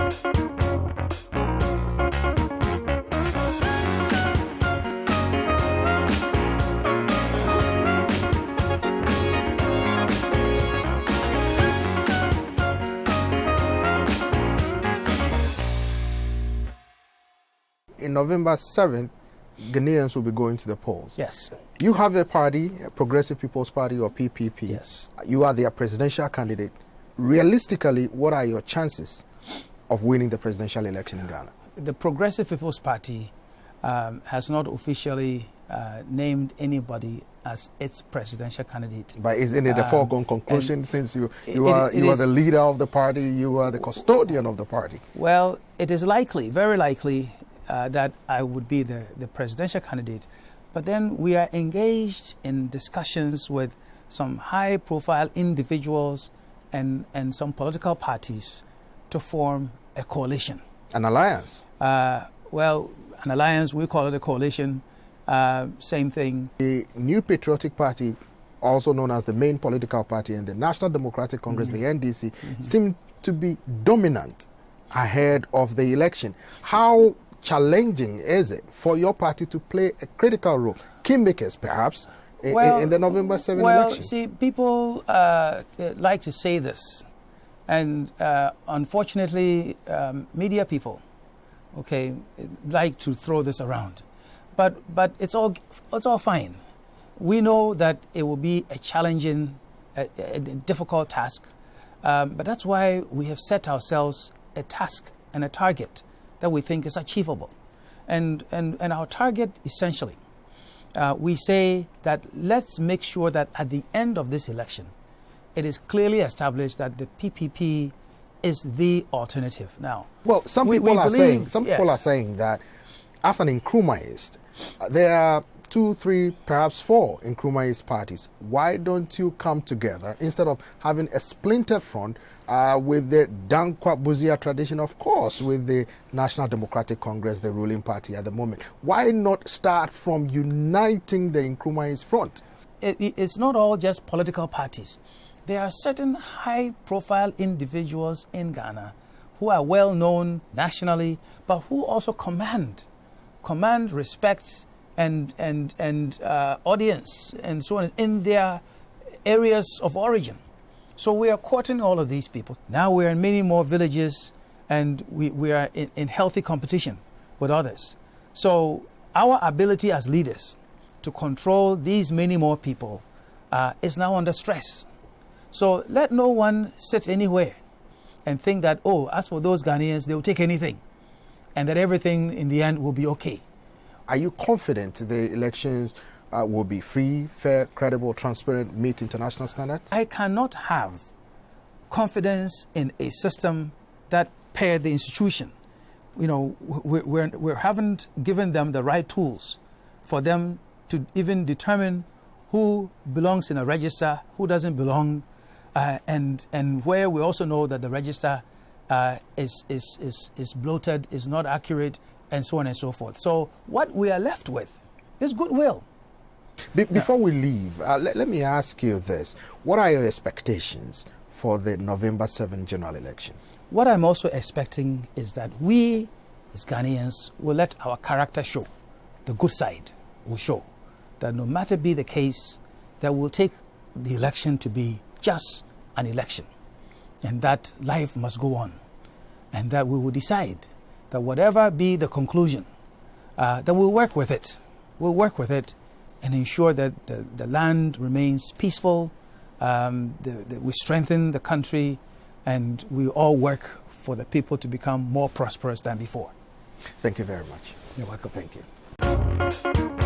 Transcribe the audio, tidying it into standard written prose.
In November 7th, Ghanaians will be going to the polls. Yes. You have a party, a Progressive People's Party, or PPP. Yes. You are their presidential candidate. Realistically, what are your chances of winning the presidential election in Ghana? The Progressive People's Party has not officially named anybody as its presidential candidate. But isn't it a foregone conclusion since you are the leader of the party, you are the custodian of the party? Well, it is likely, very likely, that I would be the presidential candidate. But then we are engaged in discussions with some high-profile individuals and some political parties to form a coalition. An alliance? Well, an alliance, we call it a coalition, same thing. The New Patriotic Party, also known as the main political party, and the National Democratic Congress, the NDC, seem to be dominant ahead of the election. How challenging is it for your party to play a critical role, kingmakers perhaps, in the November 7 election? Well, see, people like to say this, and unfortunately, media people, like to throw this around. But it's all fine. We know that it will be a challenging, a difficult task, but that's why we have set ourselves a task and a target that we think is achievable. And our target, essentially, we say that let's make sure that at the end of this election, it is clearly established that the PPP is the alternative. Now, well, some people are saying that as an Nkrumahist, there are 2, 3, perhaps 4 Nkrumahist parties. Why don't you come together instead of having a splintered front with the Dankwa Buzia tradition, of course, with the National Democratic Congress, the ruling party at the moment? Why not start from uniting the Nkrumahist front? It's not all just political parties. There are certain high-profile individuals in Ghana who are well known nationally, but who also command respect and audience and so on in their areas of origin. So we are courting all of these people. Now we are in many more villages, and we are in healthy competition with others. So our ability as leaders to control these many more people is now under stress. So let no one sit anywhere and think that, as for those Ghanaians, they'll take anything, and that everything in the end will be okay. Are you confident the elections will be free, fair, credible, transparent, meet international standards? I cannot have confidence in a system that, per the institution, we haven't given them the right tools for them to even determine who belongs in a register, who doesn't belong, and where we also know that the register is bloated, is not accurate, and so on and so forth. So what we are left with is goodwill. Before we leave, let me ask you this. What are your expectations for the November 7 general election? What I'm also expecting is that we, as Ghanaians, will let our character show. The good side will show that no matter be the case, that we'll take the election to be just an election, and that life must go on, and that we will decide that whatever be the conclusion, that we'll work with it. We'll work with it and ensure that the land remains peaceful, we strengthen the country, and we all work for the people to become more prosperous than before. Thank you very much. You're welcome. Thank you.